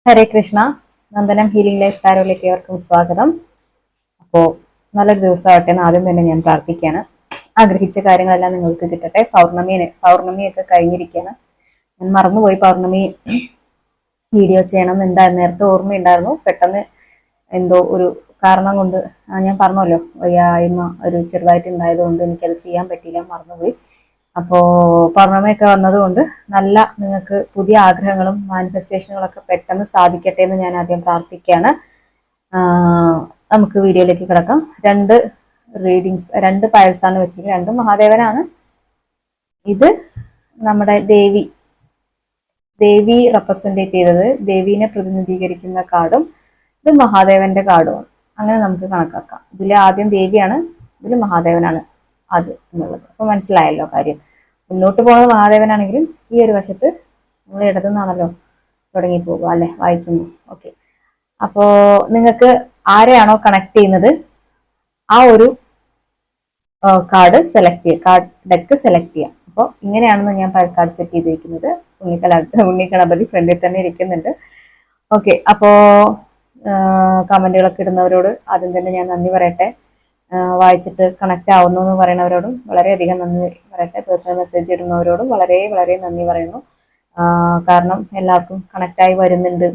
ഹരേ Krishna. Nandanam healing life ടാരോയിലേക്ക് ഏവർക്കും സ്വാഗതം. അപ്പോൾ നല്ലൊരു ദിവസമാവട്ടെ എന്ന് ആദ്യം തന്നെ ഞാൻ പ്രാർത്ഥിക്കുകയാണ്. ആഗ്രഹിച്ച കാര്യങ്ങളെല്ലാം നിങ്ങൾക്ക് കിട്ടട്ടെ. പൗർണമിയൊക്കെ കഴിഞ്ഞിരിക്കുകയാണ്. ഞാൻ മറന്നുപോയി പൗർണമി വീഡിയോ ചെയ്യണം എന്നുണ്ടായിരുന്നു. നേരത്തെ ഓർമ്മയുണ്ടായിരുന്നു, പെട്ടെന്ന് എന്തോ ഒരു കാരണം കൊണ്ട് ഞാൻ പറഞ്ഞല്ലോ, വയ്യായ്മ ഒരു ചെറുതായിട്ട് ഉണ്ടായതുകൊണ്ട് എനിക്കത് ചെയ്യാൻ പറ്റിയില്ല, മറന്നുപോയി. അപ്പോൾ പൗർണമിയൊക്കെ വന്നതുകൊണ്ട് നല്ല നിങ്ങൾക്ക് പുതിയ ആഗ്രഹങ്ങളും മാനിഫെസ്റ്റേഷനുകളൊക്കെ പെട്ടെന്ന് സാധിക്കട്ടെ എന്ന് ഞാൻ ആദ്യം പ്രാർത്ഥിക്കുകയാണ്. നമുക്ക് വീഡിയോയിലേക്ക് കിടക്കാം. രണ്ട് പയൽസാണ് വെച്ചിരിക്കുന്നത്. രണ്ടും മഹാദേവനാണ്. ഇത് നമ്മുടെ ദേവി റെപ്രസെന്റേറ്റ് ചെയ്തത്, ദേവീനെ പ്രതിനിധീകരിക്കുന്ന കാർഡും ഇത് മഹാദേവന്റെ കാർഡുമാണ്. അങ്ങനെ നമുക്ക് കണക്കാക്കാം. ഇതിൽ ആദ്യം ദേവിയാണ്, ഇതിൽ മഹാദേവനാണ് അത് എന്നുള്ളത്. അപ്പൊ മനസ്സിലായല്ലോ കാര്യം. മുന്നോട്ട് പോകുന്നത് മഹാദേവനാണെങ്കിലും ഈ ഒരു വശത്ത് നമ്മൾ ഇടതുനിന്നാണല്ലോ തുടങ്ങി പോകുക അല്ലെ വായിക്കുമ്പോൾ. ഓക്കെ, അപ്പോ നിങ്ങൾക്ക് ആരെയാണോ കണക്ട് ചെയ്യുന്നത് ആ ഒരു കാർഡ് സെലക്ട് ചെയ്യുക, കാർഡ് ഡെക്ക് സെലക്ട് ചെയ്യാം. അപ്പോൾ ഇങ്ങനെയാണെന്ന് ഞാൻ കാർഡ് സെറ്റ് ചെയ്തിരിക്കുന്നത്. ഉണ്ണിക്കണപതി ഫ്രണ്ടിൽ തന്നെ ഇരിക്കുന്നുണ്ട്. ഓക്കെ, അപ്പോ കമന്റുകളൊക്കെ ഇടുന്നവരോട് ആദ്യം തന്നെ ഞാൻ നന്ദി പറയട്ടെ. വായിച്ചിട്ട് കണക്ട് ആവുന്നു എന്ന് പറയുന്നവരോടും വളരെയധികം നന്ദി പറയട്ടെ. പേഴ്സണൽ മെസ്സേജ് ഇടുന്നവരോടും വളരെ വളരെ നന്ദി പറയുന്നു. കാരണം എല്ലാവർക്കും കണക്റ്റായി വരുന്നുണ്ട്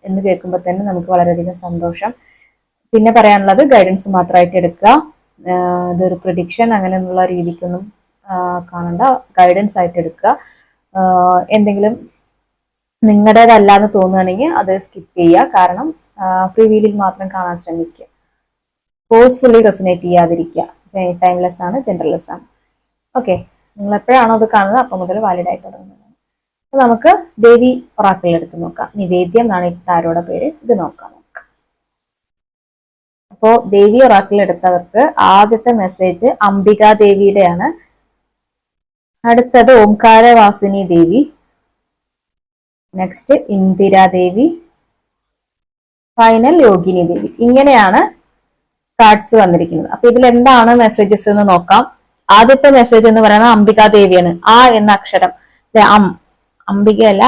എന്ന് കേൾക്കുമ്പോൾ തന്നെ നമുക്ക് വളരെയധികം സന്തോഷം. പിന്നെ പറയാനുള്ളത്, ഗൈഡൻസ് മാത്രമായിട്ട് എടുക്കുക. ഇതൊരു പ്രിഡിക്ഷൻ അങ്ങനെയുള്ള രീതിക്കൊന്നും കാണണ്ട, ഗൈഡൻസ് ആയിട്ട് എടുക്കുക. എന്തെങ്കിലും നിങ്ങളുടേതല്ലാന്ന് തോന്നുകയാണെങ്കിൽ അത് സ്കിപ്പ് ചെയ്യുക. കാരണം ഫ്രീ വീലിൽ മാത്രം കാണാൻ ശ്രമിക്കുക. ഫോഴ്സ്ഫുള്ളി റെസനേറ്റ് ചെയ്യാതിരിക്കുക. ടൈംലെസ് ആണ്, ജെൻഡർലെസ് ആണ്. ഓക്കെ, നിങ്ങൾ എപ്പോഴാണോ അത് കാണുന്നത് അപ്പം മുതൽ വാലിഡ് ആയി തുടങ്ങുന്നതാണ്. അപ്പൊ നമുക്ക് ദേവി ഒറാക്കിൾ എടുത്ത് നോക്കാം. നിവേദ്യം എന്നാണ് ഈ താരോടെ പേര്. ഇത് നോക്കാം. അപ്പോ ദേവി ഒറാക്കിൾ എടുത്തവർക്ക് ആദ്യത്തെ മെസ്സേജ് അംബികാ ദേവിയുടെയാണ്. അടുത്തത് ഓംകാരവാസിനി ദേവി, നെക്സ്റ്റ് ഇന്ദിരാദേവി, ഫൈനൽ യോഗിനി ദേവി. ഇങ്ങനെയാണ് കാർഡ്സ് വന്നിരിക്കുന്നത്. അപ്പൊ ഇതിൽ എന്താണ് മെസ്സേജസ് എന്ന് നോക്കാം. ആദ്യത്തെ മെസ്സേജ് എന്ന് പറയുന്നത് അംബികാ ദേവിയാണ്. ആ എന്ന അക്ഷരം, അംബികയല്ല,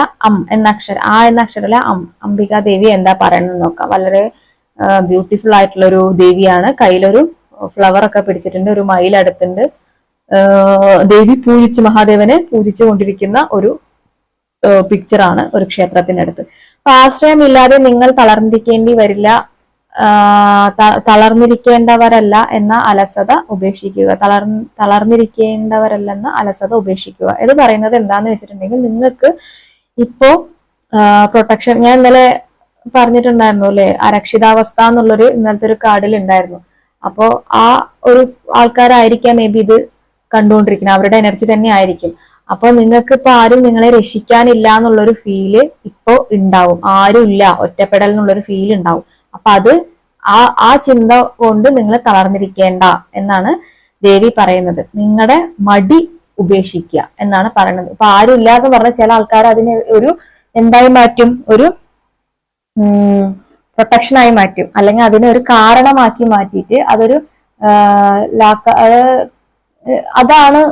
എന്ന അക്ഷരം, ആ എന്ന അക്ഷരമല്ല, അംബികാ ദേവി എന്താ പറയുന്നത് നോക്കാം. വളരെ ബ്യൂട്ടിഫുൾ ആയിട്ടുള്ള ഒരു ദേവിയാണ്. കയ്യിലൊരു ഫ്ലവർ ഒക്കെ പിടിച്ചിട്ടുണ്ട്, ഒരു മയിൽ അടുത്തുണ്ട്. ദേവി മഹാദേവനെ പൂജിച്ചു കൊണ്ടിരിക്കുന്ന ഒരു പിക്ചറാണ് ഒരു ക്ഷേത്രത്തിനടുത്ത്. അപ്പൊ ആശ്രയമില്ലാതെ നിങ്ങൾ തളർന്നിരിക്കേണ്ടി വരില്ല, തളർന്നിരിക്കേണ്ടവരല്ല എന്ന അലസത ഉപേക്ഷിക്കുക. തളർന്നിരിക്കേണ്ടവരല്ലെന്ന അലസത ഉപേക്ഷിക്കുക. ഇത് പറയുന്നത് എന്താന്ന് വെച്ചിട്ടുണ്ടെങ്കിൽ, നിങ്ങൾക്ക് ഇപ്പോ പ്രൊട്ടക്ഷൻ, ഞാൻ ഇന്നലെ പറഞ്ഞിട്ടുണ്ടായിരുന്നു അല്ലെ, അരക്ഷിതാവസ്ഥ എന്നുള്ളൊരു ഇന്നലത്തെ ഒരു കാർഡിൽ ഉണ്ടായിരുന്നു. അപ്പോ ആ ഒരു ആൾക്കാരായിരിക്കാം മേ ബി ഇത് കണ്ടുകൊണ്ടിരിക്കുന്നത്, അവരുടെ എനർജി തന്നെ ആയിരിക്കും. അപ്പൊ നിങ്ങൾക്ക് ഇപ്പൊ ആരും നിങ്ങളെ രക്ഷിക്കാനില്ല എന്നുള്ളൊരു ഫീല് ഇപ്പോ ഉണ്ടാവും. ആരും ഇല്ല, ഒറ്റപ്പെടൽ എന്നുള്ളൊരു ഫീൽ ഉണ്ടാവും. അപ്പൊ അത് ആ ചിന്ത കൊണ്ട് നിങ്ങൾ തളർന്നിരിക്കേണ്ട എന്നാണ് ദേവി പറയുന്നത്. നിങ്ങളുടെ മടി ഉപേക്ഷിക്കുക എന്നാണ് പറയുന്നത്. ഇപ്പൊ ആരും ഇല്ലാന്ന് പറഞ്ഞ ചില ആൾക്കാർ അതിനെ ഒരു എന്തായി മാറ്റും, ഒരു പ്രൊട്ടക്ഷനായി മാറ്റും, അല്ലെങ്കിൽ അതിനെ ഒരു കാരണമാക്കി മാറ്റിയിട്ട് അതൊരു അതാണ്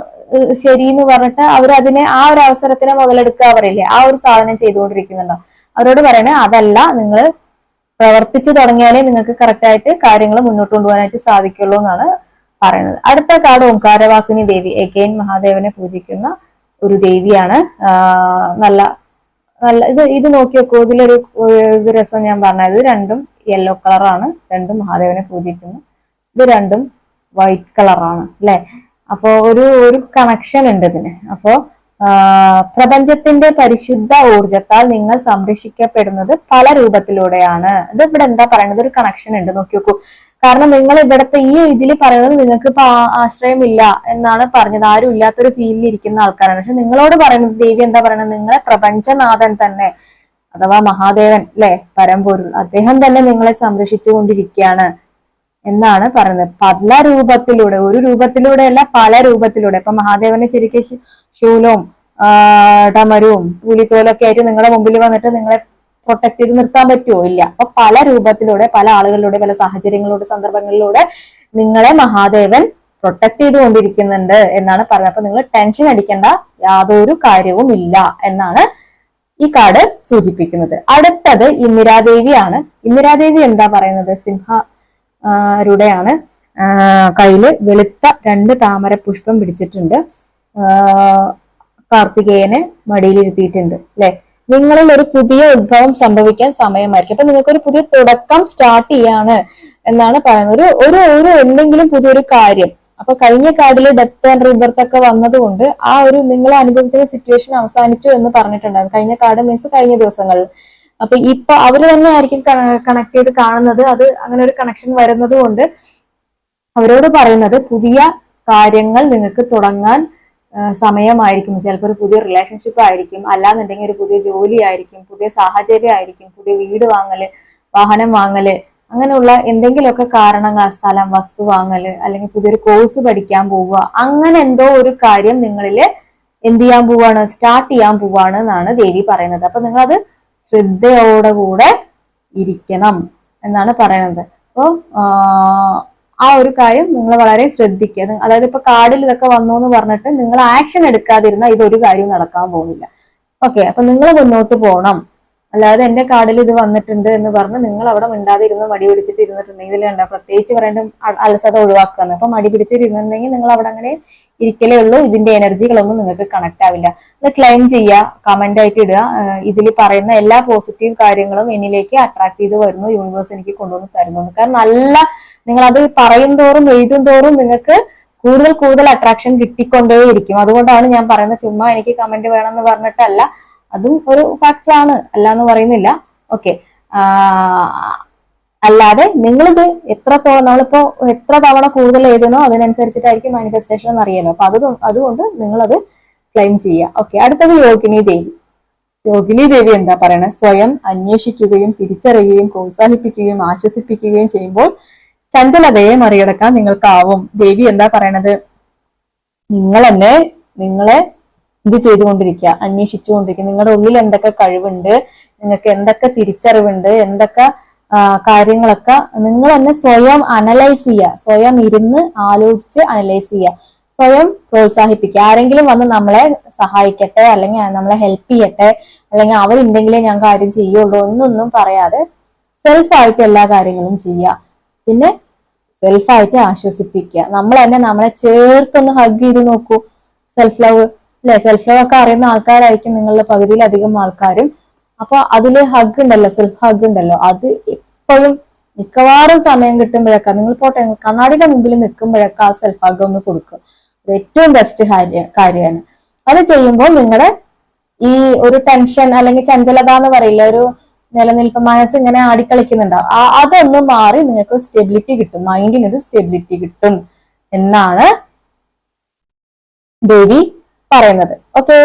ശരി എന്ന് പറഞ്ഞിട്ട് അവരതിനെ ആ ഒരു അവസരത്തിനെ മുതലെടുക്കുക പറയില്ലേ, ആ ഒരു സാധനം ചെയ്തുകൊണ്ടിരിക്കുന്നുണ്ടോ. അവരോട് പറയണേ അതല്ല, നിങ്ങൾ പ്രവർത്തിച്ചു തുടങ്ങിയാലേ നിങ്ങൾക്ക് കറക്റ്റ് ആയിട്ട് കാര്യങ്ങൾ മുന്നോട്ട് കൊണ്ടുപോകാനായിട്ട് സാധിക്കുള്ളൂ എന്നാണ് പറയുന്നത്. അടുത്ത കാർഡ് ഓംകാരവാസിനി ദേവി, എഗെയിൻ മഹാദേവനെ പൂജിക്കുന്ന ഒരു ദേവിയാണ്. നല്ല ഇത് നോക്കി നോക്കൂ. ഇതിലൊരു രസം ഞാൻ പറഞ്ഞത്, ഇത് രണ്ടും യെല്ലോ കളറാണ്, രണ്ടും മഹാദേവനെ പൂജിക്കുന്നു. ഇത് രണ്ടും വൈറ്റ് കളറാണ് അല്ലെ. അപ്പോ ഒരു കണക്ഷൻ ഉണ്ട് ഇതിന്. അപ്പോ പ്രപഞ്ചത്തിന്റെ പരിശുദ്ധ ഊർജത്താൽ നിങ്ങൾ സംരക്ഷിക്കപ്പെടുന്നത് പല രൂപത്തിലൂടെയാണ്. ഇത് ഇവിടെ എന്താ പറയുന്നത്, ഒരു കണക്ഷൻ ഉണ്ട്, നോക്കി നോക്കൂ. കാരണം നിങ്ങൾ ഇവിടുത്തെ ഈ ഇതിൽ പറയുന്നത് നിങ്ങൾക്ക് ഇപ്പൊ ആശ്രയമില്ല എന്നാണ് പറഞ്ഞത്, ആരും ഇല്ലാത്തൊരു ഫീലിൽ ഇരിക്കുന്ന ആൾക്കാരാണ്. പക്ഷെ നിങ്ങളോട് പറയുന്നത് ദേവി എന്താ പറയുന്നത്, നിങ്ങളെ പ്രപഞ്ചനാഥൻ തന്നെ അഥവാ മഹാദേവൻ അല്ലെ, പരമ്പൊരുൾ, അദ്ദേഹം തന്നെ നിങ്ങളെ സംരക്ഷിച്ചു കൊണ്ടിരിക്കുകയാണ് എന്നാണ് പറയുന്നത്. പല രൂപത്തിലൂടെ, ഒരു രൂപത്തിലൂടെ അല്ല, പല രൂപത്തിലൂടെ. ഇപ്പൊ മഹാദേവനെ ശരിക്കും ശൂലവും ഡമരവും പുലിത്തോലൊക്കെ ആയിട്ട് നിങ്ങളുടെ മുമ്പിൽ വന്നിട്ട് നിങ്ങളെ പ്രൊട്ടക്ട് ചെയ്ത് നിർത്താൻ പറ്റുമോ? ഇല്ല. അപ്പൊ പല രൂപത്തിലൂടെ, പല ആളുകളിലൂടെ, പല സാഹചര്യങ്ങളിലൂടെ, സന്ദർഭങ്ങളിലൂടെ നിങ്ങളെ മഹാദേവൻ പ്രൊട്ടക്ട് ചെയ്തുകൊണ്ടിരിക്കുന്നുണ്ട് എന്നാണ് പറയുന്നത്. അപ്പൊ നിങ്ങൾ ടെൻഷൻ അടിക്കേണ്ട യാതൊരു കാര്യവും ഇല്ല എന്നാണ് ഈ കാർഡ് സൂചിപ്പിക്കുന്നത്. അടുത്തത് ഇന്ദിരാദേവിയാണ്. ഇന്ദിരാദേവി എന്താ പറയുന്നത്? സിംഹരുടെയാണ്. കയ്യില് വെളുത്ത 2 താമര പുഷ്പം പിടിച്ചിട്ടുണ്ട്. കാർത്തികേയനെ മടിയിലിരുത്തിയിട്ടുണ്ട് അല്ലെ. നിങ്ങളിൽ ഒരു പുതിയ ഉത്ഭവം സംഭവിക്കാൻ സമയമായിരിക്കും. അപ്പൊ നിങ്ങൾക്ക് ഒരു പുതിയ തുടക്കം സ്റ്റാർട്ട് ചെയ്യാണ് എന്നാണ് പറയുന്നത്. ഒരു എന്തെങ്കിലും പുതിയൊരു കാര്യം. അപ്പൊ കഴിഞ്ഞ കാർഡില് ഡെത്ത് ആൻഡ് റീബർത്ത് ഒക്കെ വന്നതുകൊണ്ട് ആ ഒരു നിങ്ങൾ അനുഭവിക്കുന്ന സിറ്റുവേഷൻ അവസാനിച്ചു എന്ന് പറഞ്ഞിട്ടുണ്ടായിരുന്നു. കഴിഞ്ഞ കാർഡ് മീൻസ് കഴിഞ്ഞ ദിവസങ്ങളിൽ. അപ്പൊ ഇപ്പൊ അവര് തന്നെ ആയിരിക്കും കണക്ട് ചെയ്ത് കാണുന്നത്. അത് അങ്ങനെ ഒരു കണക്ഷൻ വരുന്നത് കൊണ്ട് അവരോട് പറയുന്നത് പുതിയ കാര്യങ്ങൾ നിങ്ങൾക്ക് തുടങ്ങാൻ സമയമായിരിക്കും. ചിലപ്പോൾ ഒരു പുതിയ റിലേഷൻഷിപ്പ് ആയിരിക്കും, അല്ലാന്നുണ്ടെങ്കിൽ ഒരു പുതിയ ജോലി ആയിരിക്കും, പുതിയ സാഹചര്യം ആയിരിക്കും, പുതിയ വീട് വാങ്ങല്, വാഹനം വാങ്ങല്, അങ്ങനെയുള്ള എന്തെങ്കിലുമൊക്കെ കാരണങ്ങൾ, സ്ഥലം, വസ്തു വാങ്ങല്, അല്ലെങ്കിൽ പുതിയൊരു കോഴ്സ് പഠിക്കാൻ പോവുക, അങ്ങനെ എന്തോ ഒരു കാര്യം നിങ്ങളില് എന്ത് ചെയ്യാൻ പോവാണ്, സ്റ്റാർട്ട് ചെയ്യാൻ പോവാണ് എന്നാണ് ദേവി പറയുന്നത്. അപ്പൊ നിങ്ങളത് ശ്രദ്ധയോടുകൂടെ ഇരിക്കണം എന്നാണ് പറയുന്നത്. അപ്പോ ആ ഒരു കാര്യം നിങ്ങൾ വളരെ ശ്രദ്ധിക്കുക. അതായത് ഇപ്പൊ കാർഡിൽ ഇതൊക്കെ വന്നു എന്ന് പറഞ്ഞിട്ട് നിങ്ങൾ ആക്ഷൻ എടുക്കാതിരുന്നാൽ ഇതൊരു കാര്യം നടക്കാൻ പോകുന്നില്ല. ഓക്കെ, അപ്പൊ നിങ്ങൾ മുന്നോട്ട് പോകണം. അല്ലാതെ എന്റെ കാർഡിൽ ഇത് വന്നിട്ടുണ്ട് എന്ന് പറഞ്ഞ് നിങ്ങൾ അവിടെ മിണ്ടാതിരുന്ന് മടി പിടിച്ചിട്ട് ഇരുന്നിട്ടുണ്ടെങ്കിൽ ഇതിലുണ്ട പ്രത്യേകിച്ച് പറയേണ്ട അലസത ഒഴിവാക്കുക. അപ്പൊ മടി പിടിച്ചിരുന്നുണ്ടെങ്കിൽ നിങ്ങൾ അവിടെ അങ്ങനെ ഇരിക്കലേ ഉള്ളൂ. ഇതിന്റെ എനർജികളൊന്നും നിങ്ങൾക്ക് കണക്ട് ആവില്ല. അത് ക്ലെയിം ചെയ്യുക, കമന്റ് ആയിട്ട് ഇടുക. ഇതിൽ പറയുന്ന എല്ലാ പോസിറ്റീവ് കാര്യങ്ങളും എന്നിലേക്ക് അട്രാക്ട് ചെയ്ത് വരുന്നു, യൂണിവേഴ്സ് എനിക്ക് കൊണ്ടുവന്ന് തരുന്നു. കാരണം നല്ല നിങ്ങൾ അത് പറയും തോറും എഴുതും തോറും നിങ്ങൾക്ക് കൂടുതൽ കൂടുതൽ അട്രാക്ഷൻ കിട്ടിക്കൊണ്ടേയിരിക്കും. അതുകൊണ്ടാണ് ഞാൻ പറയുന്നത്, ചുമ്മാ എനിക്ക് കമന്റ് വേണമെന്ന് പറഞ്ഞിട്ടല്ല, അതും ഒരു ഫാക്ടറാണ്, അല്ല എന്ന് പറയുന്നില്ല. ഓക്കെ, അല്ലാതെ നിങ്ങളിത് എത്രത്തോളം, നമ്മളിപ്പോ എത്ര തവണ കൂടുതൽ എഴുതണോ അതിനനുസരിച്ചിട്ടായിരിക്കും മാനിഫെസ്റ്റേഷൻ എന്ന് അറിയാലോ. അപ്പൊ അതുകൊണ്ട് നിങ്ങളത് ക്ലെയിം ചെയ്യുക. ഓക്കെ, അടുത്തത് യോഗിനി ദേവി. യോഗിനി ദേവി എന്താ പറയണത്? സ്വയം അന്വേഷിക്കുകയും തിരിച്ചറിയുകയും പ്രോത്സാഹിപ്പിക്കുകയും ആശ്വസിപ്പിക്കുകയും ചെയ്യുമ്പോൾ ചഞ്ചലതയെ മറികടക്കാൻ നിങ്ങൾക്കാവും. ദേവി എന്താ പറയണത്? നിങ്ങളെ ഇത് ചെയ്തുകൊണ്ടിരിക്കുക, അന്വേഷിച്ചുകൊണ്ടിരിക്കുക. നിങ്ങളുടെ ഉള്ളിൽ എന്തൊക്കെ കഴിവുണ്ട്, നിങ്ങൾക്ക് എന്തൊക്കെ തിരിച്ചറിവുണ്ട്, എന്തൊക്കെ കാര്യങ്ങളൊക്കെ നിങ്ങൾ തന്നെ സ്വയം അനലൈസ് ചെയ്യുക. സ്വയം ഇരുന്ന് ആലോചിച്ച് അനലൈസ് ചെയ്യുക. സ്വയം പ്രോത്സാഹിപ്പിക്കുക. ആരെങ്കിലും വന്ന് നമ്മളെ സഹായിക്കട്ടെ, അല്ലെങ്കിൽ നമ്മളെ ഹെൽപ്പ് ചെയ്യട്ടെ, അല്ലെങ്കിൽ അവരുണ്ടെങ്കിലേ ഞാൻ കാര്യം ചെയ്യുള്ളൂ എന്നൊന്നും പറയാതെ സെൽഫായിട്ട് എല്ലാ കാര്യങ്ങളും ചെയ്യുക. പിന്നെ സെൽഫായിട്ട് ആശ്വസിപ്പിക്കുക. നമ്മൾ തന്നെ നമ്മളെ ചേർത്തൊന്ന് ഹഗ് ചെയ്ത് നോക്കൂ. സെൽഫ് ലവ് അല്ലെ, സെൽഫ് ലവ് ഒക്കെ അറിയുന്ന ആൾക്കാരായിരിക്കും നിങ്ങളുടെ പകുതിയിലധികം ആൾക്കാരും. അപ്പൊ അതില് ഹഗ് ഉണ്ടല്ലോ, സെൽഫ് ഹഗ് ഉണ്ടല്ലോ, അത് എപ്പോഴും മിക്കവാറും സമയം കിട്ടുമ്പോഴൊക്കെ നിങ്ങൾ പോട്ടെ കണ്ണാടിയുടെ മുമ്പിൽ നിൽക്കുമ്പോഴൊക്കെ ആ സെൽഫ് ഹഗ് ഒന്ന് കൊടുക്കുക. അത് ഏറ്റവും ബെസ്റ്റ് കാര്യമാണ്. അത് ചെയ്യുമ്പോൾ നിങ്ങളുടെ ഈ ഒരു ടെൻഷൻ അല്ലെങ്കിൽ ചഞ്ചലത എന്ന് പറയില്ല, ഒരു നിലനിൽപ്പ്, മനസ്സ് ഇങ്ങനെ ആടിക്കളിക്കുന്നുണ്ടാവും, അതൊന്നും മാറി നിങ്ങൾക്ക് സ്റ്റെബിലിറ്റി കിട്ടും, മൈൻഡിന് ഒരു സ്റ്റെബിലിറ്റി കിട്ടും എന്നാണ് ദേവി പറയുന്നത്. ഓക്കെ,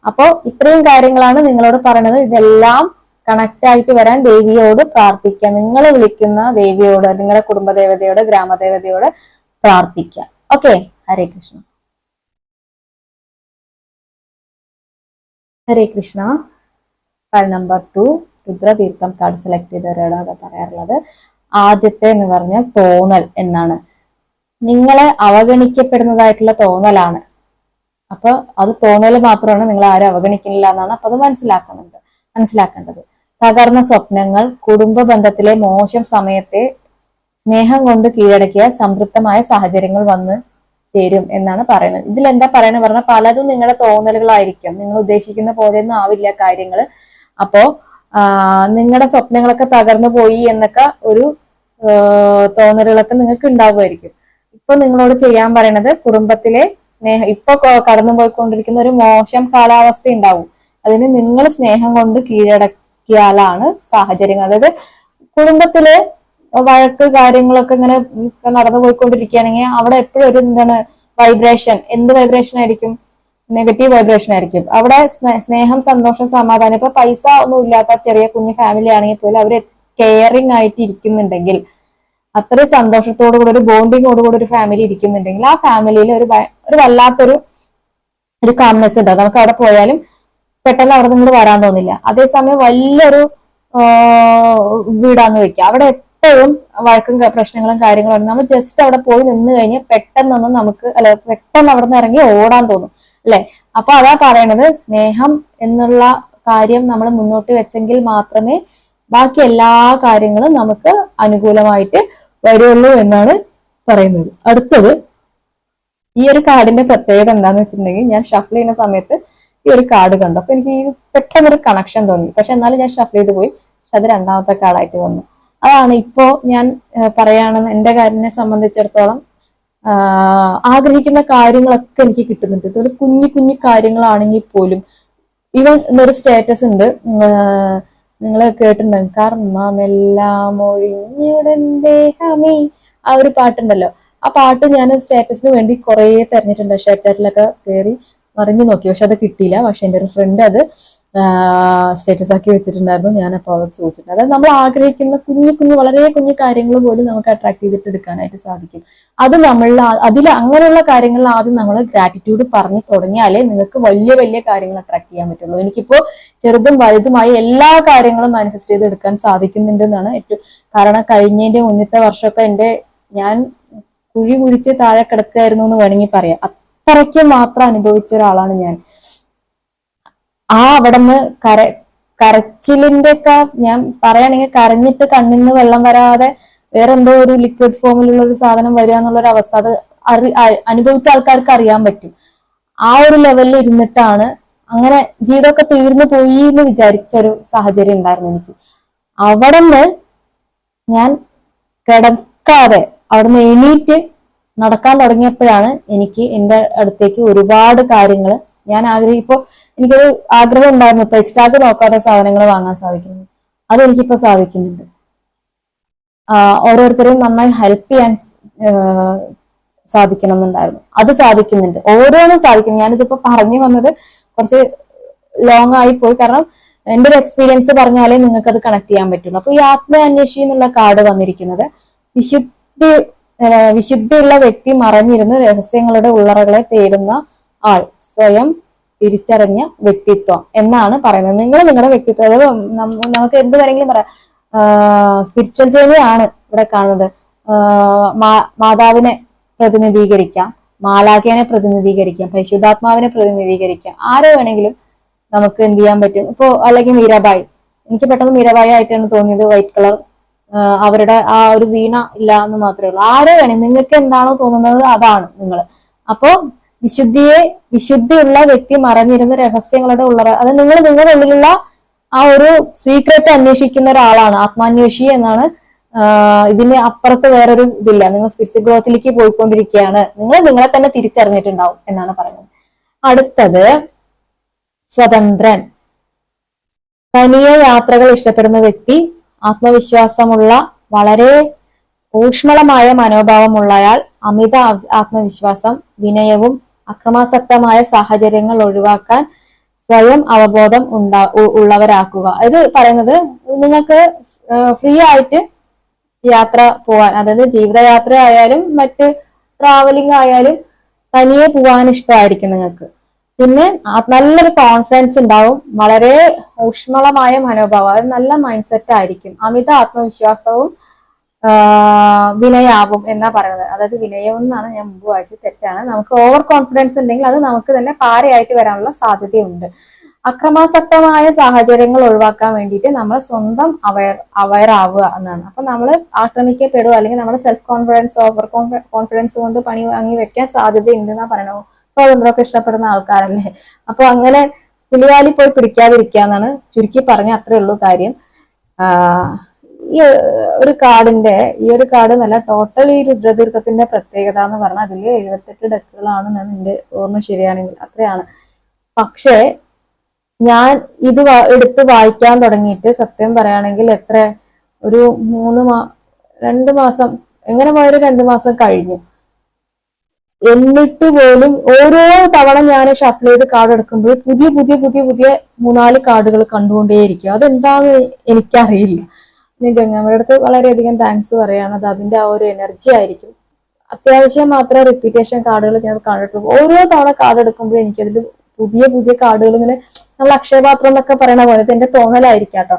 അപ്പോ ഇത്രയും കാര്യങ്ങളാണ് നിങ്ങളോട് പറയുന്നത്. ഇതെല്ലാം കണക്ട് ആയിട്ട് വരാൻ ദേവിയോട് പ്രാർത്ഥിക്കുക. നിങ്ങൾ വിളിക്കുന്ന ദേവിയോട്, നിങ്ങളുടെ കുടുംബദേവതയോട്, ഗ്രാമദേവതയോട് പ്രാർത്ഥിക്കുക. Okay, Hare Krishna. Hare Krishna. File number 2 Rudratheertham card select ചെയ്തവരോടാണ് പറയാറുള്ളത്. ആദ്യത്തെ എന്ന് പറഞ്ഞാൽ തോന്നൽ എന്നാണ്. നിങ്ങളെ അവഗണിക്കപ്പെടുന്നതായിട്ടുള്ള തോന്നലാണ്. അപ്പൊ അത് തോന്നൽ മാത്രമാണ്, നിങ്ങൾ ആരും അവഗണിക്കുന്നില്ല എന്നാണ്. അപ്പൊ അത് മനസ്സിലാക്കേണ്ടത്. തകർന്ന സ്വപ്നങ്ങൾ, കുടുംബ ബന്ധത്തിലെ മോശം സമയത്തെ സ്നേഹം കൊണ്ട് കീഴടക്കിയ സംതൃപ്തമായ സാഹചര്യങ്ങൾ വന്ന് ചേരും എന്നാണ് പറയുന്നത്. ഇതിൽ എന്താ പറയണെന്ന് പറഞ്ഞാൽ പലതും നിങ്ങളുടെ തോന്നലുകളായിരിക്കും. നിങ്ങൾ ഉദ്ദേശിക്കുന്ന പോലെയൊന്നും ആവില്ല കാര്യങ്ങൾ. അപ്പോ നിങ്ങളുടെ സ്വപ്നങ്ങളൊക്കെ തകർന്നു പോയി എന്നൊക്കെ ഒരു തോന്നലുകളൊക്കെ നിങ്ങൾക്ക് ഉണ്ടാവുമായിരിക്കും. ഇപ്പൊ നിങ്ങളോട് ചെയ്യാൻ പറയണത് കുടുംബത്തിലെ സ്നേഹം, ഇപ്പൊ കടന്നു പോയിക്കൊണ്ടിരിക്കുന്ന ഒരു മോശം കാലാവസ്ഥ ഉണ്ടാവും, അതിന് നിങ്ങൾ സ്നേഹം കൊണ്ട് കീഴടക്കിയാലാണ് സാഹചര്യങ്ങൾ. അതായത് കുടുംബത്തിലെ വഴക്ക് കാര്യങ്ങളൊക്കെ ഇങ്ങനെ നടന്നു പോയിക്കൊണ്ടിരിക്കുകയാണെങ്കിൽ അവിടെ എപ്പോഴും ഒരു എന്താണ് വൈബ്രേഷൻ, എന്ത് വൈബ്രേഷൻ ആയിരിക്കും? നെഗറ്റീവ് വൈബ്രേഷൻ ആയിരിക്കും. അവിടെ സ്നേഹം, സന്തോഷം, സമാധാനം, ഇപ്പൊ പൈസ ഒന്നും ഇല്ലാത്ത ചെറിയ കുഞ്ഞു ഫാമിലി ആണെങ്കിൽ പോലും അവര് കെയറിങ് ആയിട്ട് ഇരിക്കുന്നുണ്ടെങ്കിൽ, അത്രയും സന്തോഷത്തോടുകൂടി ഒരു ബോണ്ടിങ്ങോടുകൂടി ഒരു ഫാമിലി ഇരിക്കുന്നുണ്ടെങ്കിൽ ആ ഫാമിലിയിൽ ഒരു വല്ലാത്തൊരു കാംനെസ് ഉണ്ടാവും. നമുക്ക് അവിടെ പോയാലും പെട്ടെന്ന് അവിടെ നിന്ന് വരാൻ തോന്നില്ല. അതേസമയം വലിയൊരു വീടാന്ന് വെക്കുക, അവിടെ എപ്പോഴും വഴക്കും പ്രശ്നങ്ങളും കാര്യങ്ങളും നമ്മൾ ജസ്റ്റ് അവിടെ പോയി നിന്ന് കഴിഞ്ഞാൽ പെട്ടെന്നൊന്നും നമുക്ക് പെട്ടെന്ന് അവിടെ നിന്ന് ഇറങ്ങി ഓടാൻ തോന്നും അല്ലെ. അപ്പൊ അതാ പറയണത്, സ്നേഹം എന്നുള്ള കാര്യം നമ്മൾ മുന്നോട്ട് വെച്ചെങ്കിൽ മാത്രമേ ബാക്കി എല്ലാ കാര്യങ്ങളും നമുക്ക് അനുകൂലമായിട്ട് വരുള്ളൂ എന്നാണ് പറയുന്നത്. അടുത്തത്, ഈ ഒരു കാർഡിന്റെ പ്രത്യേകത എന്താന്ന് വെച്ചിട്ടുണ്ടെങ്കിൽ, ഞാൻ ഷഫിൾ ചെയ്യുന്ന സമയത്ത് ഈ ഒരു കാർഡ് കണ്ടു. അപ്പൊ എനിക്ക് പെട്ടെന്നൊരു കണക്ഷൻ തോന്നി. പക്ഷെ എന്നാലും ഞാൻ ഷഫിൾ ചെയ്ത് പോയി. പക്ഷെ അത് രണ്ടാമത്തെ കാർഡായിട്ട് വന്നു. അതാണ് ഇപ്പോ ഞാൻ പറയുകയാണെന്ന് എന്റെ കാര്യത്തിനെ സംബന്ധിച്ചിടത്തോളം ആഗ്രഹിക്കുന്ന കാര്യങ്ങളൊക്കെ എനിക്ക് കിട്ടുന്നുണ്ട്. ഇതൊരു കുഞ്ഞു കുഞ്ഞു കാര്യങ്ങളാണെങ്കിൽ പോലും, ഈവൻ ഇന്നൊരു സ്റ്റാറ്റസ് ഉണ്ട്, നിങ്ങൾ കേട്ടിട്ടുണ്ടാകും, കർമ്മമെല്ലാം ഒഴിഞ്ഞുടൻ ദേഹമേ, ആ ഒരു പാട്ടുണ്ടല്ലോ. ആ പാട്ട് ഞാൻ സ്റ്റാറ്റസിന് വേണ്ടി കുറെ തെരഞ്ഞിട്ടുണ്ട്, ഷെയർ ചാറ്റിലൊക്കെ കയറി മറിഞ്ഞു നോക്കി. പക്ഷെ അത് കിട്ടിയില്ല. പക്ഷെ എൻ്റെ ഒരു ഫ്രണ്ട് അത് സ്റ്റാറ്റസ് ആക്കി വെച്ചിട്ടുണ്ടായിരുന്നു. ഞാനപ്പോൾ അവർ ചോദിച്ചിട്ടുണ്ട്. അതായത് നമ്മൾ ആഗ്രഹിക്കുന്ന കുഞ്ഞു കുഞ്ഞു വളരെ കുഞ്ഞു കാര്യങ്ങൾ പോലും നമുക്ക് അട്രാക്ട് ചെയ്തിട്ട് എടുക്കാനായിട്ട് സാധിക്കും. അത് അതിൽ അങ്ങനെയുള്ള കാര്യങ്ങളിൽ ആദ്യം നമ്മൾ ഗ്രാറ്റിറ്റ്യൂഡ് പറഞ്ഞു തുടങ്ങിയാലേ നിങ്ങൾക്ക് വലിയ വലിയ കാര്യങ്ങൾ അട്രാക്ട് ചെയ്യാൻ പറ്റുള്ളൂ. എനിക്കിപ്പോ ചെറുതും വലുതുമായി എല്ലാ കാര്യങ്ങളും മാനിഫെസ്റ്റ് ചെയ്ത് എടുക്കാൻ സാധിക്കുന്നുണ്ട് എന്നാണ് ഏറ്റവും. കാരണം കഴിഞ്ഞതിന്റെ മുന്നത്തെ വർഷമൊക്കെ ഞാൻ കുഴി കുഴിച്ച് താഴെ കിടക്കുകയായിരുന്നു എന്ന് വേണമെങ്കിൽ പറയാം. അത്രയ്ക്ക് മാത്രം അനുഭവിച്ച ഒരാളാണ് ഞാൻ. അവിടെ നിന്ന് കരച്ചിലിന്റെ ഒക്കെ, ഞാൻ പറയുകയാണെങ്കിൽ കരഞ്ഞിട്ട് കണ്ണിന്ന് വെള്ളം വരാതെ വേറെ എന്തോ ഒരു ലിക്വിഡ് ഫോമിലുള്ള ഒരു സാധനം വരിക എന്നുള്ളൊരു അവസ്ഥ, അത് അനുഭവിച്ച ആൾക്കാർക്ക് അറിയാൻ പറ്റും. ആ ഒരു ലെവലിൽ ഇരുന്നിട്ടാണ് അങ്ങനെ ജീവിതമൊക്കെ തീർന്നു പോയി എന്ന് വിചാരിച്ച ഒരു സാഹചര്യം ഉണ്ടായിരുന്നു എനിക്ക്. അവിടെ നിന്ന് ഞാൻ കിടക്കാതെ അവിടുന്ന് എണീറ്റ് നടക്കാൻ തുടങ്ങിയപ്പോഴാണ് എനിക്ക് എന്റെ അടുത്തേക്ക് ഒരുപാട് കാര്യങ്ങൾ ഞാൻ ഇപ്പൊ എനിക്കൊരു ആഗ്രഹം ഉണ്ടായിരുന്നു, പ്രൈസ് ടാഗ് നോക്കാതെ സാധനങ്ങൾ വാങ്ങാൻ സാധിക്കുന്നത്. അതെനിക്കിപ്പോ സാധിക്കുന്നുണ്ട്. ഓരോരുത്തരെയും നന്നായി ഹെൽപ്പ് ചെയ്യാൻ സാധിക്കണം എന്നുണ്ടായിരുന്നു. അത് സാധിക്കുന്നുണ്ട്. ഓരോന്നും സാധിക്കും. ഞാനിതിപ്പോ പറഞ്ഞു വന്നത് കുറച്ച് ലോങ് ആയി പോയി. കാരണം എന്റെ ഒരു എക്സ്പീരിയൻസ് പറഞ്ഞാലേ നിങ്ങൾക്ക് അത് കണക്ട് ചെയ്യാൻ പറ്റുള്ളൂ. അപ്പൊ ഈ ആത്മഅന്വേഷി എന്നുള്ള കാർഡ് വന്നിരിക്കുന്നത്, വിശുദ്ധിയുള്ള വ്യക്തി മറഞ്ഞിരുന്ന് രഹസ്യങ്ങളുടെ ഉള്ളറകളെ തേടുന്ന ആൾ, സ്വയം തിരിച്ചറിഞ്ഞ വ്യക്തിത്വം എന്നാണ് പറയുന്നത്. നിങ്ങൾ നിങ്ങളുടെ വ്യക്തിത്വം, നമുക്ക് എന്ത് വേണമെങ്കിലും പറയാം. സ്പിരിച്വൽ ജേണിയാണ് ഇവിടെ കാണുന്നത്. മാതാവിനെ പ്രതിനിധീകരിക്കാം, മാലാഖേനെ പ്രതിനിധീകരിക്കാം, പരിശുദ്ധാത്മാവിനെ പ്രതിനിധീകരിക്കാം. ആരെ വേണമെങ്കിലും നമുക്ക് എന്ത് ചെയ്യാൻ പറ്റും. ഇപ്പോ അല്ലെങ്കിൽ മീരാബായി, എനിക്ക് പെട്ടെന്ന് മീരാബായി ആയിട്ടാണ് തോന്നിയത്. വൈറ്റ് കളർ അവരുടെ ആ ഒരു വീണ ഇല്ല എന്ന് മാത്രമേ ഉള്ളൂ. ആരെ വേണേ നിങ്ങൾക്ക് എന്താണോ തോന്നുന്നത് അതാണ് നിങ്ങൾ. അപ്പോ വിശുദ്ധിയുള്ള വ്യക്തി മറഞ്ഞിരുന്ന രഹസ്യങ്ങളുടെ ഉള്ളറ, അത് നിങ്ങൾ നിങ്ങളുടെ ഉള്ളിലുള്ള ആ ഒരു സീക്രട്ട് അന്വേഷിക്കുന്ന ഒരാളാണ് ആത്മാന്വേഷി എന്നാണ്. ഇതിന് അപ്പുറത്ത് വേറൊരു ഇതില്ല. നിങ്ങൾ സ്പിരിച്വൽ ഗ്രോത്തിലേക്ക് പോയിക്കൊണ്ടിരിക്കുകയാണ്. നിങ്ങൾ നിങ്ങളെ തന്നെ തിരിച്ചറിഞ്ഞിട്ടുണ്ടാവും എന്നാണ് പറയുന്നത്. അടുത്തത് സ്വതന്ത്രൻ. തനിയെ യാത്രകൾ ഇഷ്ടപ്പെടുന്ന വ്യക്തി, ആത്മവിശ്വാസമുള്ള, വളരെ ഊഷ്മളമായ മനോഭാവമുള്ളയാൾ, അമിത ആത്മവിശ്വാസം, വിനയവും അക്രമാസക്തമായ സാഹചര്യങ്ങൾ ഒഴിവാക്കാൻ സ്വയം അവബോധം ഉള്ളവരാക്കുക. ഇത് പറയുന്നത് നിങ്ങൾക്ക് ഫ്രീ ആയിട്ട് യാത്ര പോവാൻ, അതായത് ജീവിതയാത്ര ആയാലും മറ്റ് ട്രാവലിംഗ് ആയാലും തനിയെ പോവാൻ ഇഷ്ടമായിരിക്കും നിങ്ങൾക്ക്. പിന്നെ നല്ലൊരു കോൺഫിഡൻസ് ഉണ്ടാവും, വളരെ ഊഷ്മളമായ മനോഭാവം, അത് നല്ല മൈൻഡ് സെറ്റ് ആയിരിക്കും. അമിത ആത്മവിശ്വാസവും വിനയാവും എന്നാ പറയുന്നത്. അതായത് വിനയം എന്നാണ് ഞാൻ മുമ്പ് വായിച്ചത്, തെറ്റാണ്. നമുക്ക് ഓവർ കോൺഫിഡൻസ് ഉണ്ടെങ്കിൽ അത് നമുക്ക് തന്നെ പാരയായിട്ട് വരാനുള്ള സാധ്യതയുണ്ട്. അക്രമാസക്തമായ സാഹചര്യങ്ങൾ ഒഴിവാക്കാൻ വേണ്ടിയിട്ട് നമ്മൾ സ്വന്തം അവയർ ആവുക എന്നാണ്. അപ്പൊ നമ്മൾ ആക്രമിക്കപ്പെടുക അല്ലെങ്കിൽ നമ്മുടെ സെൽഫ് കോൺഫിഡൻസ് ഓവർ കോൺഫിഡൻസ് കൊണ്ട് പണി വാങ്ങി വെക്കാൻ സാധ്യതയുണ്ടെന്നാ പറയണോ. സ്വാതന്ത്ര്യമൊക്കെ ഇഷ്ടപ്പെടുന്ന ആൾക്കാരല്ലേ. അപ്പൊ അങ്ങനെ പുലിവാലി പോയി പിടിക്കാതിരിക്കുക എന്നാണ് ചുരുക്കി പറഞ്ഞ. അത്രേ ഉള്ളൂ കാര്യം. ഈ ഒരു കാർഡ് നല്ല ടോട്ടൽ ഈ രുദ്രതീർത്ഥത്തിന്റെ പ്രത്യേകത എന്ന് പറഞ്ഞാൽ അതിൽ 78 ഡെക്കുകളാണെന്നാണ് എന്റെ ഓർമ്മ ശരിയാണെങ്കിൽ, അത്രയാണ്. പക്ഷേ ഞാൻ ഇത് എടുത്ത് വായിക്കാൻ തുടങ്ങിയിട്ട് സത്യം പറയുകയാണെങ്കിൽ ഒരു 2 മാസം, എങ്ങനെ പോയൊരു 2 മാസം കഴിഞ്ഞു. എന്നിട്ട് പോലും ഓരോ തവണ ഞാൻ ഷഫിൾ ചെയ്ത് കാർഡ് എടുക്കുമ്പോൾ പുതിയ 3-4 കാർഡുകൾ കണ്ടുകൊണ്ടേയിരിക്കും. അതെന്താന്ന് എനിക്കറിയില്ല. ഗംഗാമ്മയുടെ അടുത്ത് വളരെയധികം താങ്ക്സ് പറയാണ്. അത് അതിന്റെ ആ ഒരു എനർജി ആയിരിക്കും. അത്യാവശ്യം മാത്രമേ റിപ്പീറ്റേഷൻ കാർഡുകൾ ഞാൻ കണ്ടിട്ടുള്ളൂ. ഓരോ തവണ കാർഡ് എടുക്കുമ്പോഴും എനിക്കതിൽ പുതിയ കാർഡുകൾ ഇങ്ങനെ, നമ്മൾ അക്ഷയപാത്രം എന്നൊക്കെ പറയണ പോലെ, ഇത് എന്റെ തോന്നലായിരിക്കാം കേട്ടോ,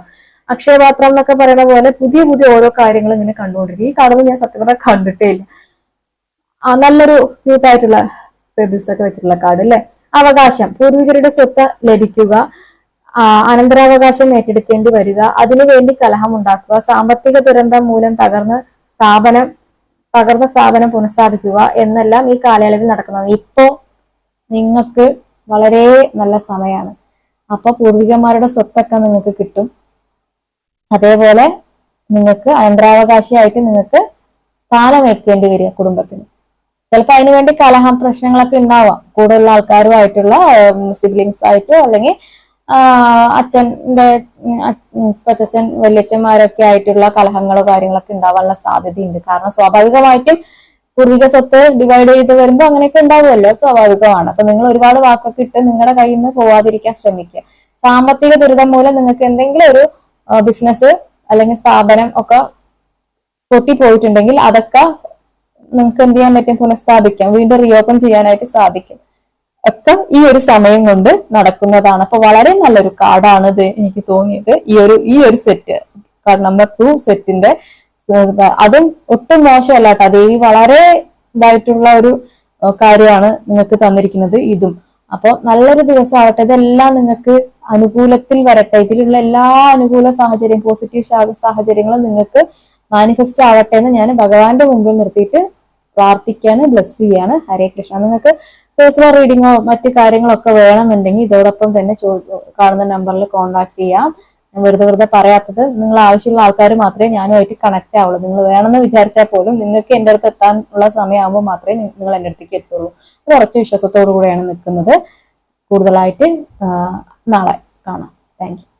അക്ഷയപാത്രം എന്നൊക്കെ പറയണ പോലെ പുതിയ ഓരോ കാര്യങ്ങൾ ഇങ്ങനെ കണ്ടുകൊണ്ടിരിക്കും. ഈ കാർഡുകൾ ഞാൻ സത്യം പറഞ്ഞാൽ കണ്ടിട്ടേ ഇല്ല. നല്ലൊരു ക്യൂട്ടായിട്ടുള്ള പെബിൾസ് ഒക്കെ വെച്ചിട്ടുള്ള കാർഡ് അല്ലെ. അവകാശം, പൂർവികരുടെ സ്വത്ത് ലഭിക്കുക, അനന്തരാവകാശം ഏറ്റെടുക്കേണ്ടി വരിക, അതിനുവേണ്ടി കലഹം ഉണ്ടാക്കുക, സാമ്പത്തിക ദുരന്തം മൂലം തകർന്ന സ്ഥാപനം പുനഃസ്ഥാപിക്കുക എന്നെല്ലാം ഈ കാലയളവിൽ നടക്കുന്നത്. ഇപ്പോ നിങ്ങൾക്ക് വളരെ നല്ല സമയമാണ്. അപ്പൊ പൂർവികന്മാരുടെ സ്വത്തൊക്കെ നിങ്ങൾക്ക് കിട്ടും. അതേപോലെ നിങ്ങൾക്ക് അനന്തരാവകാശിയായിട്ട് നിങ്ങൾക്ക് സ്ഥാനം വെക്കേണ്ടി വരിക കുടുംബത്തിന്. ചിലപ്പോൾ അതിനുവേണ്ടി കലഹം പ്രശ്നങ്ങളൊക്കെ ഉണ്ടാവാം, കൂടുതലുള്ള ആൾക്കാരുമായിട്ടുള്ള സിബ്ലിങ്സ് ആയിട്ടോ അല്ലെങ്കിൽ അച്ഛൻ്റെ കൊച്ചച്ഛൻ വല്യച്ഛന്മാരൊക്കെ ആയിട്ടുള്ള കലഹങ്ങളോ കാര്യങ്ങളൊക്കെ ഉണ്ടാവാനുള്ള സാധ്യതയുണ്ട്. കാരണം സ്വാഭാവികമായിട്ടും പൂർവിക സ്വത്ത് ഡിവൈഡ് ചെയ്ത് വരുമ്പോൾ അങ്ങനെയൊക്കെ ഉണ്ടാവുമല്ലോ, സ്വാഭാവികമാണ്. അപ്പൊ നിങ്ങൾ ഒരുപാട് വാക്കൊക്കെ ഇട്ട് നിങ്ങളുടെ കയ്യിൽ നിന്ന് പോവാതിരിക്കാൻ ശ്രമിക്കുക. സാമ്പത്തിക ദുരിതം മൂലം നിങ്ങൾക്ക് എന്തെങ്കിലും ഒരു ബിസിനസ് അല്ലെങ്കിൽ സ്ഥാപനം ഒക്കെ പൊട്ടിപ്പോയിട്ടുണ്ടെങ്കിൽ അതൊക്കെ നിങ്ങൾക്ക് എന്ത് ചെയ്യാൻ പറ്റും, പുനഃസ്ഥാപിക്കാം, വീണ്ടും റീഓപ്പൺ ചെയ്യാനായിട്ട് സാധിക്കും. ഒക്കെ ഈ ഒരു സമയം കൊണ്ട് നടക്കുന്നതാണ്. അപ്പൊ വളരെ നല്ലൊരു കാർഡാണ് ഇത് എനിക്ക് തോന്നിയത്. ഈ ഒരു സെറ്റ് കാർഡ് നമ്പർ 2 സെറ്റിന്റെ അതും ഒട്ടും മോശമല്ല കേട്ടോ. ദേവി വളരെ ഇതായിട്ടുള്ള ഒരു കാര്യമാണ് നിങ്ങൾക്ക് തന്നിരിക്കുന്നത് ഇതും. അപ്പൊ നല്ലൊരു ദിവസം ആവട്ടെ. ഇതെല്ലാം നിങ്ങൾക്ക് അനുകൂലത്തിൽ വരട്ടെ. ഇതിലുള്ള എല്ലാ അനുകൂല സാഹചര്യം, പോസിറ്റീവ് സാഹചര്യങ്ങളും നിങ്ങൾക്ക് മാനിഫെസ്റ്റ് ആവട്ടെ എന്ന് ഞാൻ ഭഗവാന്റെ മുമ്പിൽ നിർത്തിയിട്ട് പ്രാർത്ഥിക്കാന്, ബ്ലെസ് ചെയ്യാണ്. ഹരേ കൃഷ്ണ. നിങ്ങൾക്ക് പേഴ്സണൽ റീഡിങ്ങോ മറ്റു കാര്യങ്ങളൊക്കെ വേണമെന്നുണ്ടെങ്കിൽ ഇതോടൊപ്പം തന്നെ കാണുന്ന നമ്പറിൽ കോൺടാക്ട് ചെയ്യാം. വെറുതെ പറയാത്തത്, നിങ്ങൾ ആവശ്യമുള്ള ആൾക്കാർ മാത്രമേ ഞാനുമായിട്ട് കണക്ട് ആവുള്ളൂ. നിങ്ങൾ വേണമെന്ന് വിചാരിച്ചാൽ പോലും നിങ്ങൾക്ക് എൻ്റെ അടുത്ത് എത്താനുള്ള സമയമാകുമ്പോൾ മാത്രമേ നിങ്ങൾ എൻ്റെ അടുത്തേക്ക് എത്തുള്ളൂ. കുറച്ച് വിശ്വാസത്തോടു കൂടെയാണ് നിൽക്കുന്നത്. കൂടുതലായിട്ട് നാളെ കാണാം. Thank you.